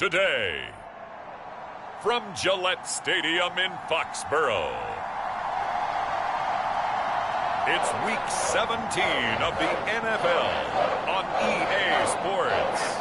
today. From Gillette Stadium in Foxborough, it's Week 17 of the NFL on EA Sports.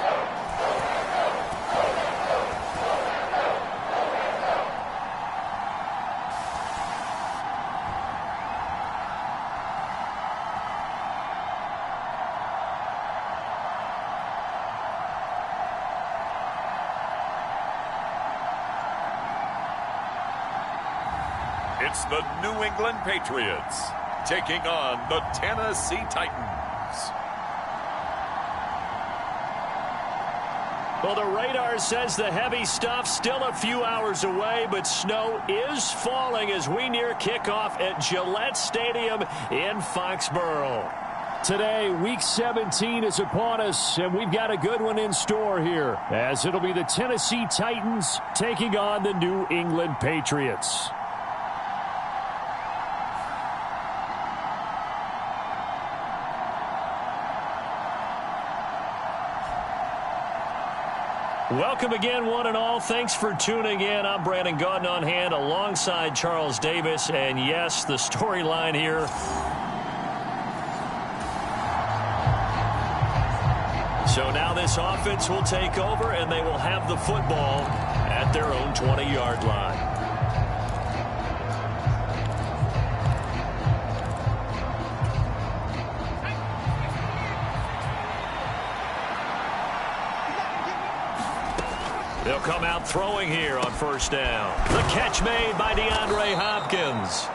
It's the New England Patriots taking on the Tennessee Titans. Well, the radar says the heavy stuff's still a few hours away, but snow is falling as we near kickoff at Gillette Stadium in Foxborough. Today, Week 17 is upon us, and we've got a good one in store here, as it'll be the Tennessee Titans taking on the New England Patriots. Welcome again, one and all. Thanks for tuning in. I'm Brandon Gaudin on hand alongside Charles Davis. And yes, the storyline here. So now this offense will take over, and they will have the football at their own 20-yard line. They'll come out throwing here on first down. The catch made by DeAndre Hopkins.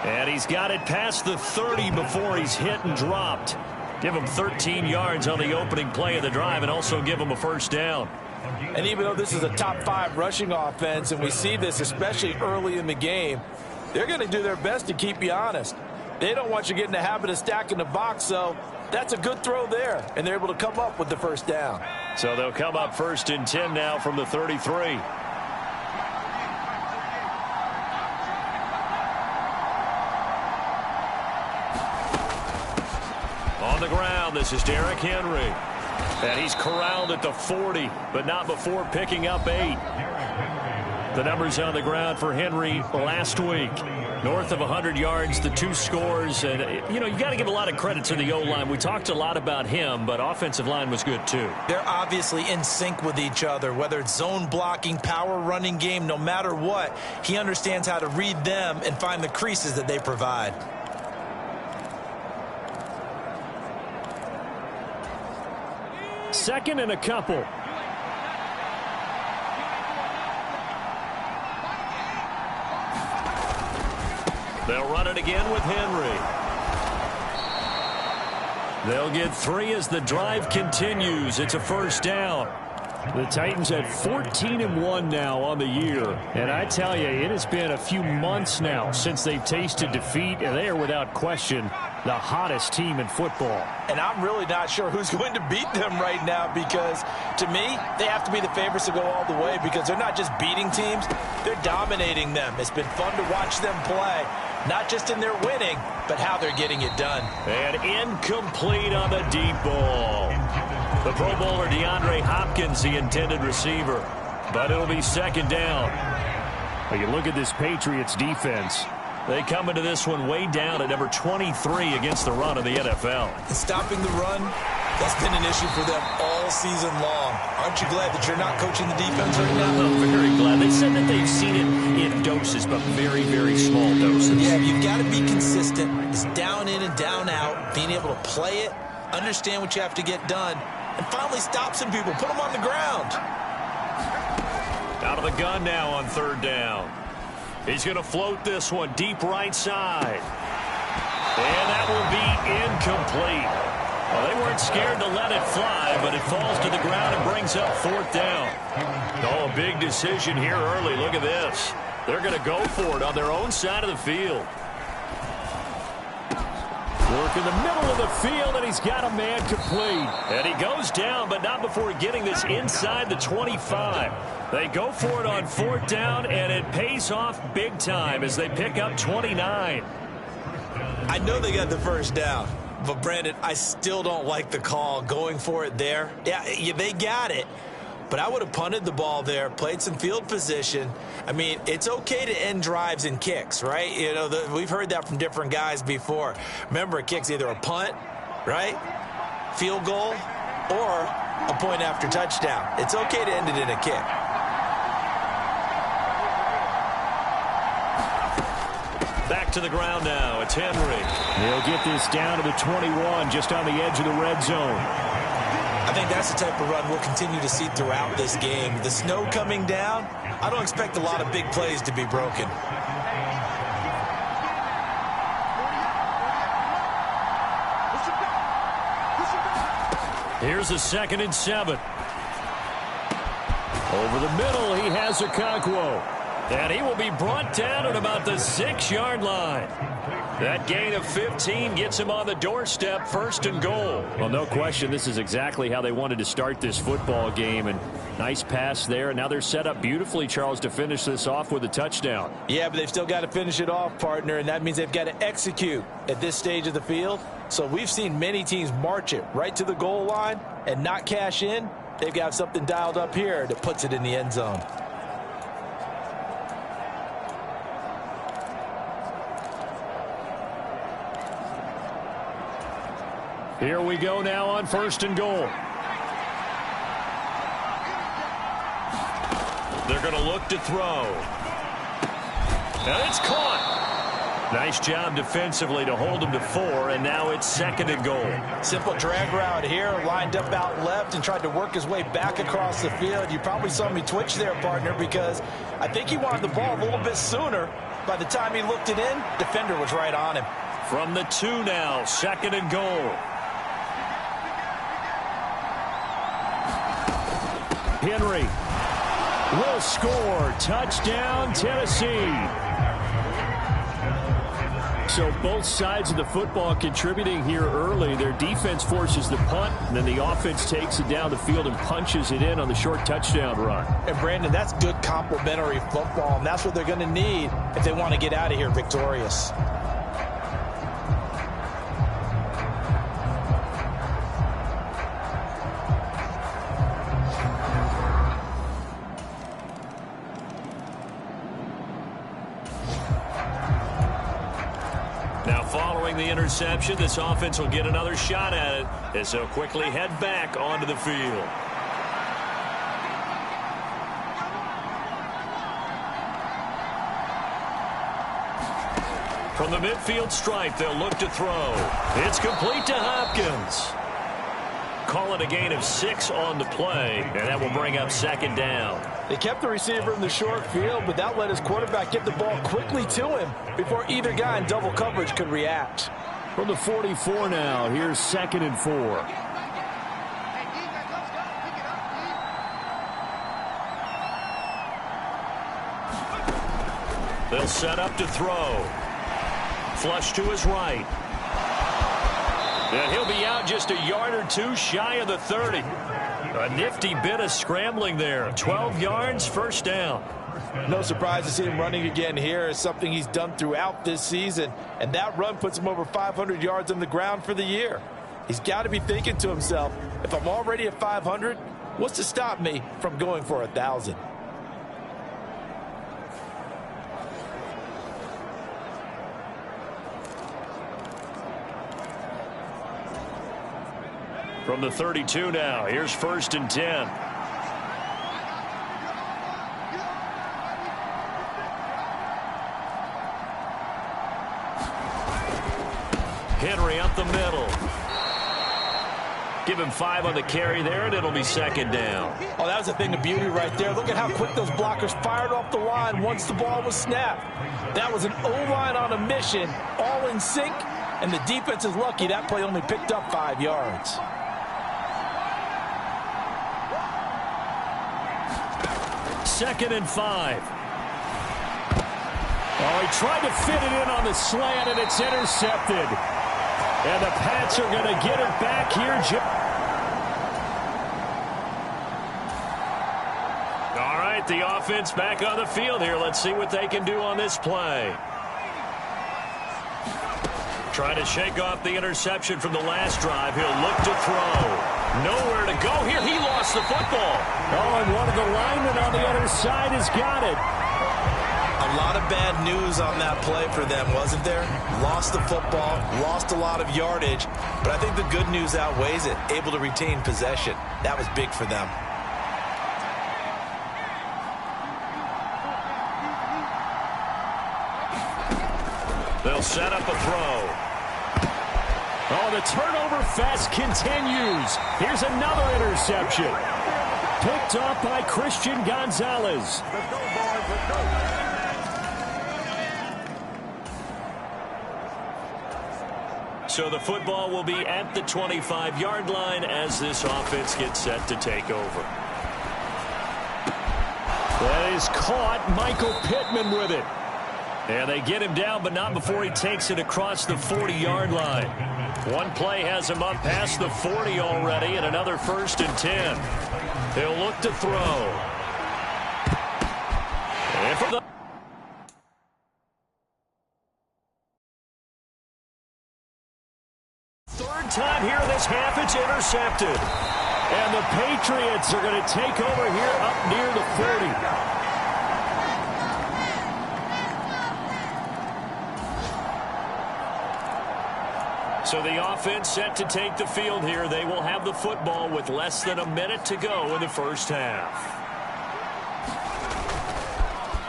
And he's got it past the 30 before he's hit and dropped. Give him 13 yards on the opening play of the drive and also give him a first down. And even though this is a top 5 rushing offense, and we see this especially early in the game, they're going to do their best to keep you honest. They don't want you getting the habit of stacking the box, so that's a good throw there, and they're able to come up with the first down. So they'll come up 1st and 10 now from the 33. On the ground, this is Derrick Henry. And he's corralled at the 40, but not before picking up 8. The numbers on the ground for Henry last week. North of 100 yards, the 2 scores. And, you know, you got to give a lot of credit to the O-line. We talked a lot about him, but offensive line was good, too. They're obviously in sync with each other, whether it's zone blocking, power running game, no matter what. He understands how to read them and find the creases that they provide. Second and a couple. They'll run it again with Henry. They'll get 3 as the drive continues. It's a first down. The Titans at 14-1 now on the year. And I tell you, it has been a few months now since they've tasted defeat, and they are without question the hottest team in football. And I'm really not sure who's going to beat them right now, because to me, they have to be the favorites to go all the way, because they're not just beating teams, they're dominating them. It's been fun to watch them play, not just in their winning, but how they're getting it done. And incomplete on the deep ball. The Pro Bowler DeAndre Hopkins, the intended receiver. But it'll be second down. Well, you look at this Patriots defense. They come into this one way down at number 23 against the run of the NFL. And stopping the run, that's been an issue for them all season long. Aren't you glad that you're not coaching the defense right now? I'm very glad. They said that they've seen it in doses, but very, very small doses. Yeah, you've got to be consistent. It's down in and down out, being able to play it, understand what you have to get done, and finally stop some people, put them on the ground. Out of the gun now on third down. He's going to float this one deep right side. And that will be incomplete. Well, they weren't scared to let it fly, but it falls to the ground and brings up fourth down. Oh, a big decision here early. Look at this. They're going to go for it on their own side of the field. Work in the middle of the field, and he's got a man complete. And he goes down, but not before getting this inside the 25. They go for it on fourth down, and it pays off big time as they pick up 29. I know they got the first down, but Brandon, I still don't like the call going for it there. Yeah, they got it, but I would have punted the ball there, played some field position. I mean, it's okay to end drives and kicks, right? You know, we've heard that from different guys before. Remember, a kick's either a punt, right, field goal, or a point after touchdown. It's okay to end it in a kick. Back to the ground now. It's Henry. They'll get this down to the 21, just on the edge of the red zone. I think that's the type of run we'll continue to see throughout this game. The snow coming down, I don't expect a lot of big plays to be broken. Here's a 2nd and 7. Over the middle, he has Okonkwo. And he will be brought down at about the 6-yard line. That gain of 15 gets him on the doorstep, 1st and goal. Well, no question, this is exactly how they wanted to start this football game. And nice pass there. And now they're set up beautifully, Charles, to finish this off with a touchdown. Yeah, but they've still got to finish it off, partner, and that means they've got to execute at this stage of the field. So we've seen many teams march it right to the goal line and not cash in. They've got something dialed up here that puts it in the end zone. Here we go now on 1st and goal. They're going to look to throw. And it's caught. Nice job defensively to hold him to 4, and now it's 2nd and goal. Simple drag route here, lined up out left and tried to work his way back across the field. You probably saw me twitch there, partner, because I think he wanted the ball a little bit sooner. By the time he looked it in, defender was right on him. From the 2 now, 2nd and goal. Henry will score. Touchdown, Tennessee. So both sides of the football contributing here early. Their defense forces the punt, and then the offense takes it down the field and punches it in on the short touchdown run. And, Brandon, that's good complementary football, and that's what they're going to need if they want to get out of here victorious. Following the interception, this offense will get another shot at it as they'll quickly head back onto the field. From the midfield stripe, they'll look to throw. It's complete to Hopkins. Call it a gain of 6 on the play, and that will bring up 2nd down. They kept the receiver in the short field, but that let his quarterback get the ball quickly to him before either guy in double coverage could react. From the 44 now, here's 2nd and 4. They'll set up to throw. Flush to his right. And he'll be out just a yard or 2 shy of the 30. A nifty bit of scrambling there. 12 yards, 1st down. No surprise to see him running again here. It's something he's done throughout this season. And that run puts him over 500 yards on the ground for the year. He's got to be thinking to himself, if I'm already at 500, what's to stop me from going for 1,000? From the 32 now, here's 1st and 10. Henry up the middle. Give him 5 on the carry there, and it'll be 2nd down. Oh, that was a thing of beauty right there. Look at how quick those blockers fired off the line once the ball was snapped. That was an O-line on a mission, all in sync, and the defense is lucky that play only picked up 5 yards. Second and 5. Oh, he tried to fit it in on the slant, and it's intercepted. And the Pats are going to get it back here. All right, the offense back on the field here. Let's see what they can do on this play. Trying to shake off the interception from the last drive. He'll look to throw. Nowhere to go here. He lost the football. Oh, and one of the linemen on the other side has got it. A lot of bad news on that play for them, wasn't there? Lost the football, lost a lot of yardage, but I think the good news outweighs it. Able to retain possession. That was big for them. They'll set up a throw. Oh, the turnover fest continues. Here's another interception. Picked off by Christian Gonzalez. So the football will be at the 25-yard line as this offense gets set to take over. That is caught. Michael Pittman with it. And they get him down, but not before he takes it across the 40-yard line. One play has him up past the 40 already, and another 1st and 10. He'll look to throw. And for the third time here this half, it's intercepted. And the Patriots are going to take over here up near the 40. So the offense set to take the field here. They will have the football with less than a minute to go in the first half.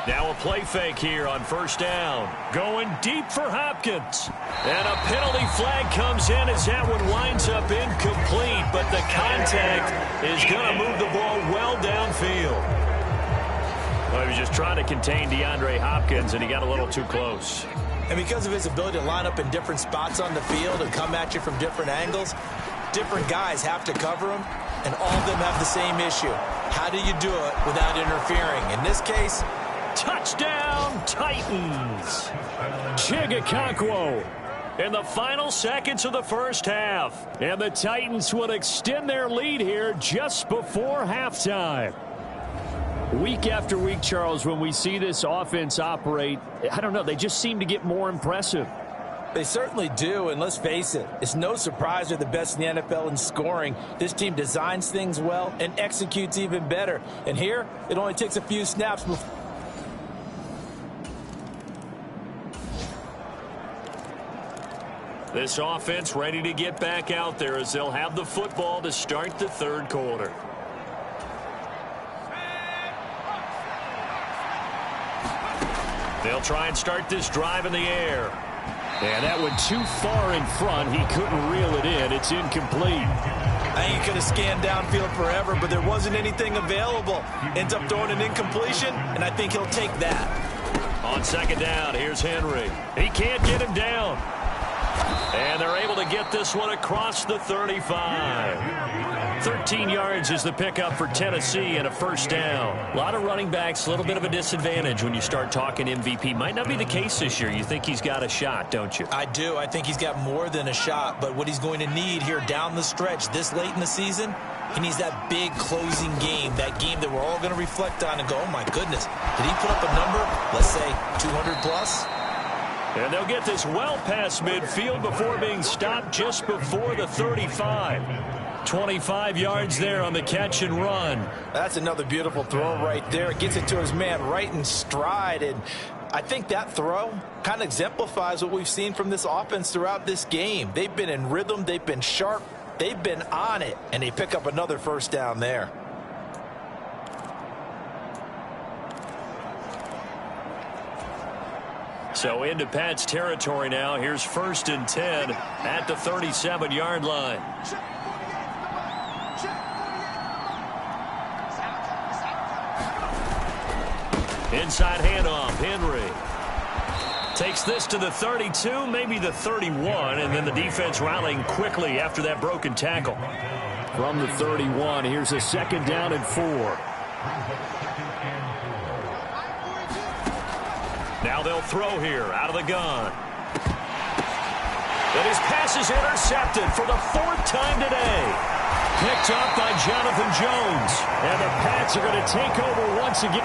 Now a play fake here on 1st down. Going deep for Hopkins. And a penalty flag comes in as that one winds up incomplete. But the contact is going to move the ball well downfield. Well, he was just trying to contain DeAndre Hopkins, and he got a little too close. And because of his ability to line up in different spots on the field and come at you from different angles, different guys have to cover him, and all of them have the same issue. How do you do it without interfering? In this case, touchdown, Titans. Chigakonkwo. In the final seconds of the first half. And the Titans will extend their lead here just before halftime. Week after week, Charles, when we see this offense operate, I don't know, they just seem to get more impressive. They certainly do, and let's face it, it's no surprise they're the best in the NFL in scoring. This team designs things well and executes even better. And here, it only takes a few snaps before. This offense ready to get back out there as they'll have the football to start the third quarter. They'll try and start this drive in the air. And that went too far in front. He couldn't reel it in. It's incomplete. I think he could have scanned downfield forever, but there wasn't anything available. Ends up throwing an incompletion, and I think he'll take that. On 2nd down, here's Henry. He can't get him down. And they're able to get this one across the 35. 13 yards is the pickup for Tennessee and a 1st down. A lot of running backs, a little bit of a disadvantage when you start talking MVP. Might not be the case this year. You think he's got a shot, don't you? I do. I think he's got more than a shot, but what he's going to need here down the stretch this late in the season, he needs that big closing game, that game that we're all going to reflect on and go, oh my goodness, did he put up a number, let's say 200 plus? And they'll get this well past midfield before being stopped just before the 35. 25 yards there on the catch and run. That's another beautiful throw right there. It gets it to his man right in stride. And I think that throw kind of exemplifies what we've seen from this offense throughout this game. They've been in rhythm. They've been sharp. They've been on it. And they pick up another 1st down there. So into Pat's territory now. Here's 1st and 10 at the 37-yard line. Inside handoff, Henry. Takes this to the 32, maybe the 31, and then the defense rallying quickly after that broken tackle. From the 31, here's a 2nd down and 4. Now they'll throw here out of the gun. And his pass is intercepted for the 4th time today. Picked up by Jonathan Jones. And the Pats are going to take over once again.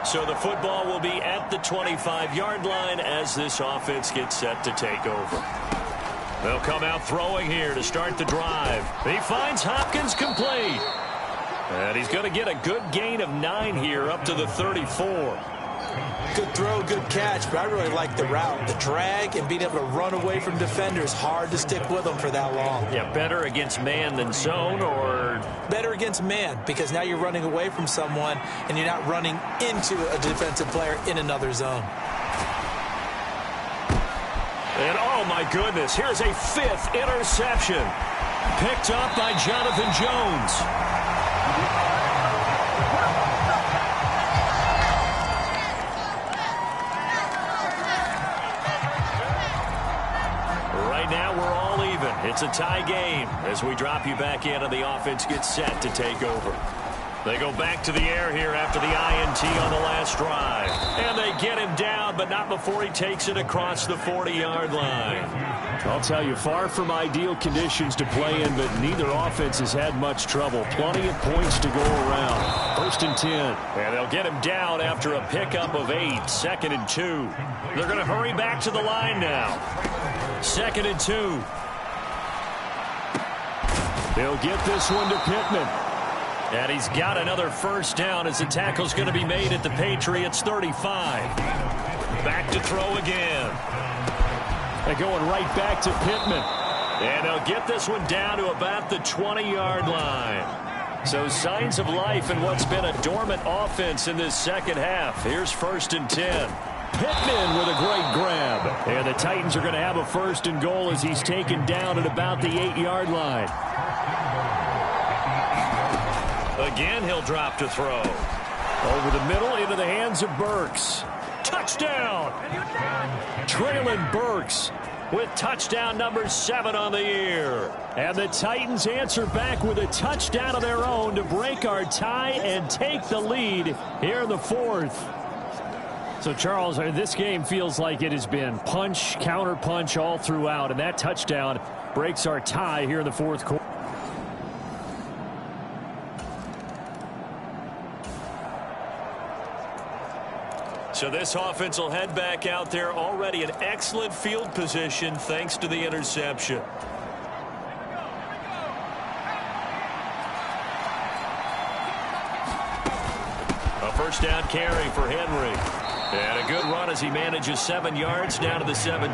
So the football will be at the 25-yard line as this offense gets set to take over. They'll come out throwing here to start the drive. He finds Hopkins complete. And he's going to get a good gain of 9 here up to the 34. Good throw, good catch, but I really like the route. The drag and being able to run away from defenders, hard to stick with them for that long. Yeah, better against man than zone, or? Better against man, because now you're running away from someone and you're not running into a defensive player in another zone. And oh my goodness, here's a 5th interception. Picked up by Jonathan Jones. It's a tie game as we drop you back in and the offense gets set to take over. They go back to the air here after the INT on the last drive. And they get him down, but not before he takes it across the 40-yard line. I'll tell you, far from ideal conditions to play in, but neither offense has had much trouble. Plenty of points to go around. 1st and 10. And they'll get him down after a pickup of 8. 2nd and 2. They're going to hurry back to the line now. 2nd and 2. They'll get this one to Pittman. And he's got another first down as the tackle's going to be made at the Patriots 35. Back to throw again. They're going right back to Pittman. And they'll get this one down to about the 20-yard line. So signs of life in what's been a dormant offense in this second half. Here's 1st and 10. Pittman with a great grab. And the Titans are going to have a 1st and goal as he's taken down at about the 8-yard line. Again, he'll drop to throw. Over the middle into the hands of Burks. Touchdown! Traylon Burks with touchdown number 7 on the year. And the Titans answer back with a touchdown of their own to break our tie and take the lead here in the 4th. So, Charles, this game feels like it has been punch, counter punch all throughout, and that touchdown breaks our tie here in the 4th quarter. So this offense will head back out there, already in excellent field position thanks to the interception. A first down carry for Henry. And a good run as he manages 7 yards down to the 17.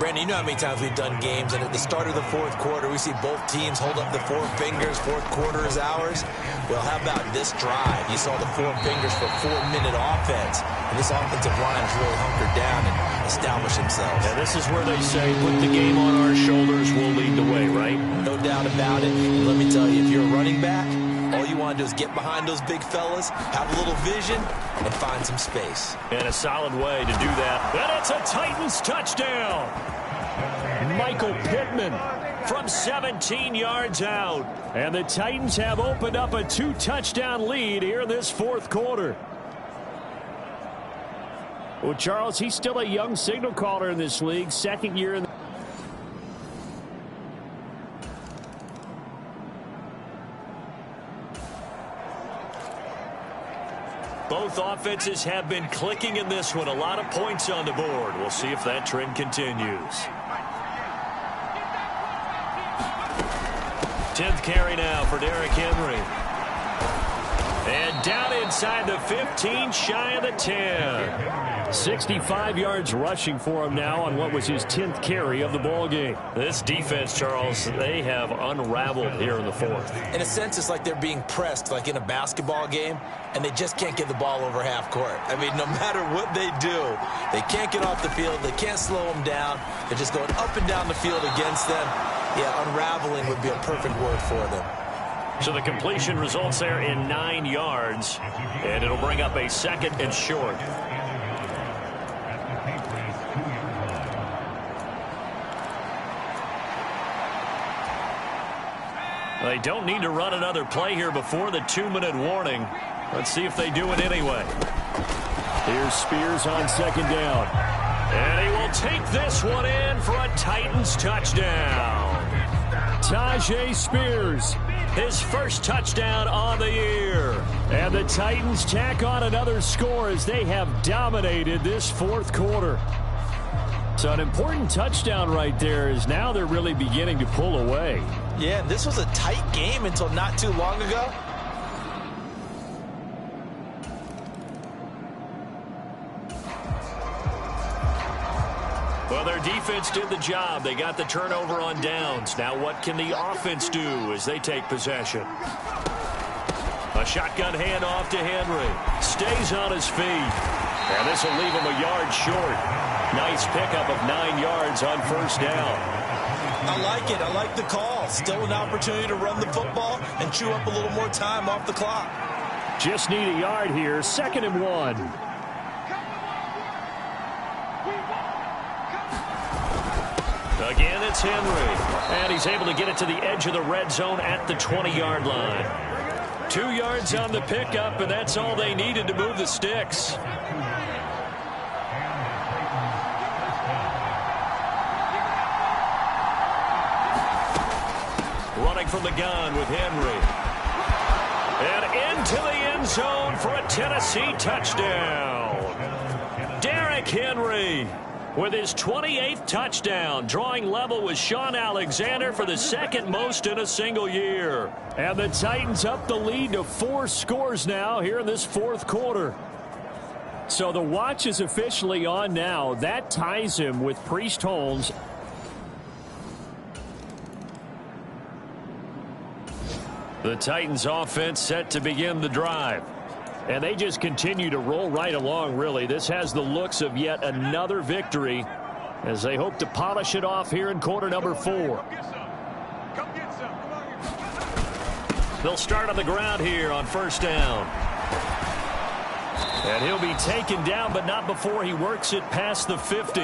Brandon, you know how many times we've done games, and at the start of the 4th quarter, we see both teams hold up the 4 fingers, 4th quarter is ours. Well, how about this drive? You saw the 4 fingers for 4-minute offense, and this offensive line has really hunkered down and established themselves. And this is where they say, put the game on our shoulders, we'll lead the way, right? No doubt about it. And let me tell you, if you're a running back, all you want to do is get behind those big fellas, have a little vision, and find some space. And a solid way to do that. And it's a Titans touchdown. Michael Pittman from 17 yards out. And the Titans have opened up a 2-touchdown lead here in this 4th quarter. Well, Charles, he's still a young signal caller in this league. 2nd year in the Both offenses have been clicking in this one. A lot of points on the board. We'll see if that trend continues. 10th carry now for Derrick Henry. And down inside the 15, shy of the 10. 65 yards rushing for him now on what was his 10th carry of the ball game. This defense, Charles, they have unraveled here in the 4th. In a sense, it's like they're being pressed like in a basketball game, and they just can't get the ball over half court. I mean, no matter what they do, they can't get off the field. They can't slow them down. They're just going up and down the field against them. Yeah, unraveling would be a perfect word for them. So the completion results there in 9 yards, and it'll bring up a 2nd and short. They don't need to run another play here before the 2-minute warning. Let's see if they do it anyway. Here's Spears on 2nd down. And he will take this one in for a Titans touchdown. Tajay Spears his first touchdown on the year. And the Titans tack on another score as they have dominated this fourth quarter. So an important touchdown right there is now they're really beginning to pull away. Yeah, this was a tight game until not too long ago. Well, their defense did the job. They got the turnover on downs. Now what can the offense do as they take possession? A shotgun handoff to Henry. Stays on his feet. And this will leave him a yard short. Nice pickup of 9 yards on first down. I like it. I like the call. Still an opportunity to run the football and chew up a little more time off the clock. Just need a yard here. 2nd and 1. Again, it's Henry. And he's able to get it to the edge of the red zone at the 20-yard line. 2 yards on the pickup, and that's all they needed to move the sticks. Running from the gun with Henry. And into the end zone for a Tennessee touchdown. Derrick Henry with his 28th touchdown, drawing level with Shaun Alexander for the second most in a single year. And the Titans up the lead to 4 scores now here in this fourth quarter. So the watch is officially on now. That ties him with Priest Holmes. The Titans offense set to begin the drive. And they just continue to roll right along, really. This has the looks of yet another victory as they hope to polish it off here in quarter number 4. They'll start on the ground here on first down. And he'll be taken down, but not before he works it past the 50.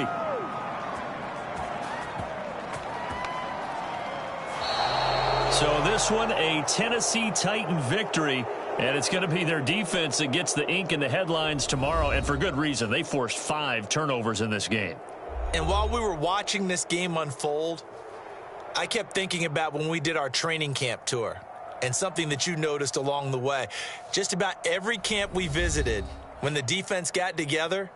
So this one, a Tennessee Titan victory. And it's going to be their defense that gets the ink in the headlines tomorrow, and for good reason. They forced 5 turnovers in this game. And while we were watching this game unfold, I kept thinking about when we did our training camp tour and something that you noticed along the way. Just about every camp we visited, when the defense got together,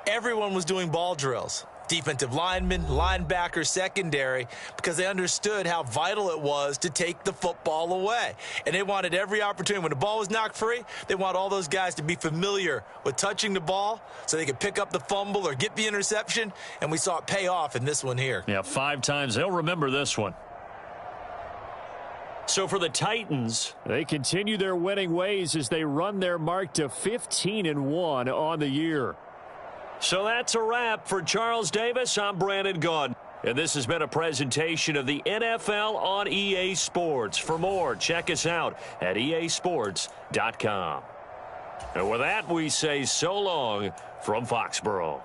everyone was doing ball drills. Defensive linemen, linebackers, secondary, because they understood how vital it was to take the football away. And they wanted every opportunity. When the ball was knocked free, they want all those guys to be familiar with touching the ball so they could pick up the fumble or get the interception. And we saw it pay off in this one here. Yeah, 5 times. They'll remember this one. So for the Titans, they continue their winning ways as they run their mark to 15-1 on the year. So that's a wrap for Charles Davis. I'm Brandon Gaudin. And this has been a presentation of the NFL on EA Sports. For more, check us out at easports.com. And with that, we say so long from Foxborough.